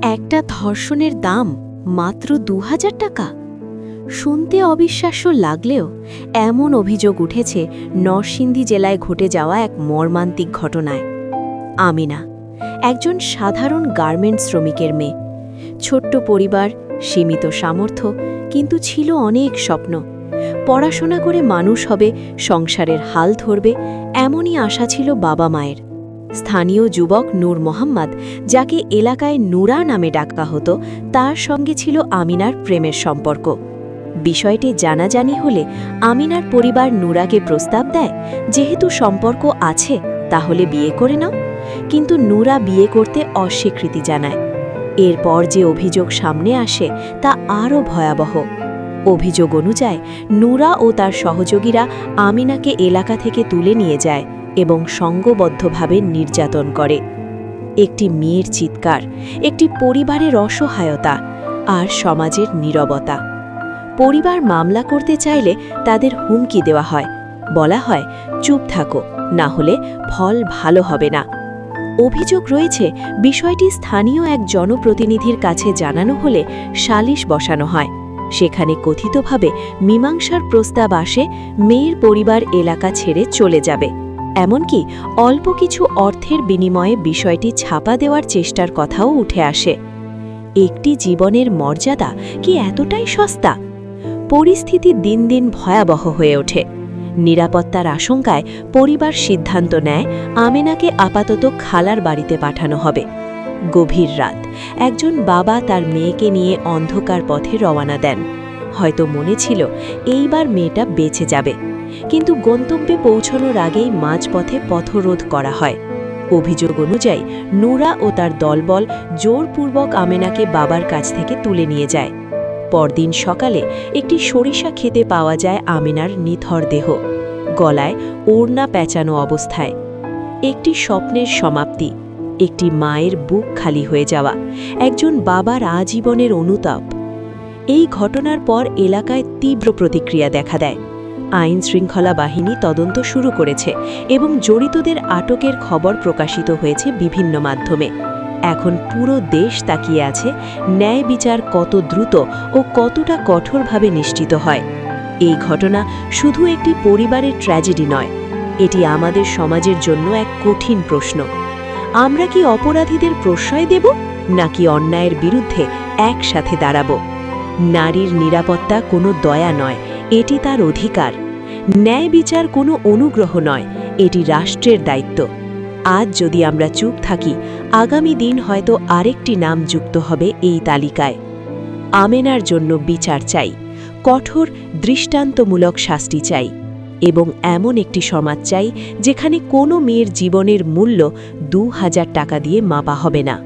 একটা ধর্ষণের দাম মাত্র ২,০০০ টাকা। শুনতে অবিশ্বাস্য লাগলেও এমন অভিযোগ উঠেছে নরসিংদী জেলায় ঘটে যাওয়া এক মর্মান্তিক ঘটনায়। আমিনা একজন সাধারণ গার্মেন্টস শ্রমিকের মেয়ে। ছোট্ট পরিবার, সীমিত সামর্থ্য, কিন্তু ছিল অনেক স্বপ্ন। পড়াশোনা করে মানুষ হবে, সংসারের হাল ধরবে, এমনই আশা ছিল বাবা মায়ের। স্থানীয় যুবক নূর মোহাম্মদ, যাকে এলাকায় নূরা নামে ডাকা হতো, তার সঙ্গে ছিল আমিনার প্রেমের সম্পর্ক। বিষয়টি জানাজানি হলে আমিনার পরিবার নূরাকে প্রস্তাব দেয়, যেহেতু সম্পর্ক আছে তাহলে বিয়ে করে নাও। কিন্তু নূরা বিয়ে করতে অস্বীকৃতি জানায়। এরপর যে অভিযোগ সামনে আসে তা আরও ভয়াবহ। অভিযোগ অনুযায়ী নূরা ও তার সহযোগীরা আমিনাকে এলাকা থেকে তুলে নিয়ে যায় এবং সংঘবদ্ধভাবে নির্যাতন করে। একটি মেয়ের চিৎকার, একটি পরিবারের অসহায়তা আর সমাজের নীরবতা। পরিবার মামলা করতে চাইলে তাদের হুমকি দেওয়া হয়, বলা হয় চুপ থাকো, না হলে ফল ভালো হবে না। অভিযোগ রয়েছে বিষয়টি স্থানীয় এক জনপ্রতিনিধির কাছে জানানো হলে সালিশ বসানো হয়। সেখানে কথিতভাবে মীমাংসার প্রস্তাব আসে, মেয়ের পরিবার এলাকা ছেড়ে চলে যাবে। এমনকি অল্প কিছু অর্থের বিনিময়ে বিষয়টি ছাপা দেওয়ার চেষ্টার কথাও উঠে আসে। একটি জীবনের মর্যাদা কি এতটাই সস্তা? পরিস্থিতি দিন দিন ভয়াবহ হয়ে ওঠে। নিরাপত্তার আশঙ্কায় পরিবার সিদ্ধান্ত নেয় আমিনাকে আপাতত খালার বাড়িতে পাঠানো হবে। গভীর রাত, একজন বাবা তার মেয়েকে নিয়ে অন্ধকার পথে রওনা দেন। হয়তো মনে ছিল এইবার মেয়েটা বেঁচে যাবে, কিন্তু গন্তব্যে পৌঁছানোর আগেই মাঝপথে পথরোধ করা হয়। অভিযোগ অনুযায়ী নূরা ও তার দলবল জোরপূর্বক আমিনাকে বাবার কাছ থেকে তুলে নিয়ে যায়। পরদিন সকালে একটি সরিষা খেতে পাওয়া যায় আমিনার নিথর দেহ, গলায় ওড়না পেঁচানো অবস্থায়। একটি স্বপ্নের সমাপ্তি, একটি মায়ের বুক খালি হয়ে যাওয়া, একজন বাবার আজীবনের অনুতাপ। এই ঘটনার পর এলাকায় তীব্র প্রতিক্রিয়া দেখা দেয়। আইন শৃঙ্খলা বাহিনী তদন্ত শুরু করেছে এবং জড়িতদের আটকের খবর প্রকাশিত হয়েছে বিভিন্ন মাধ্যমে। এখন পুরো দেশ তাকিয়ে আছে ন্যায় বিচার কত দ্রুত ও কতটা কঠোরভাবে নিশ্চিত হয়। এই ঘটনা শুধু একটি পরিবারের ট্র্যাজেডি নয়, এটি আমাদের সমাজের জন্য এক কঠিন প্রশ্ন। আমরা কি অপরাধীদের প্রশ্রয় দেব, নাকি অন্যায়ের বিরুদ্ধে একসাথে দাঁড়াব? নারীর নিরাপত্তা কোনো দয়া নয়, এটি তার অধিকার। ন্যায় বিচার কোনো অনুগ্রহ নয়, এটি রাষ্ট্রের দায়িত্ব। আজ যদি আমরা চুপ থাকি, আগামী দিন হয়তো আরেকটি নাম যুক্ত হবে এই তালিকায়। আমেনার জন্য বিচার চাই, কঠোর দৃষ্টান্তমূলক শাস্তি চাই, এবং এমন একটি সমাজ চাই যেখানে কোনো মেয়ের জীবনের মূল্য ২,০০০ টাকা দিয়ে মাপা হবে না।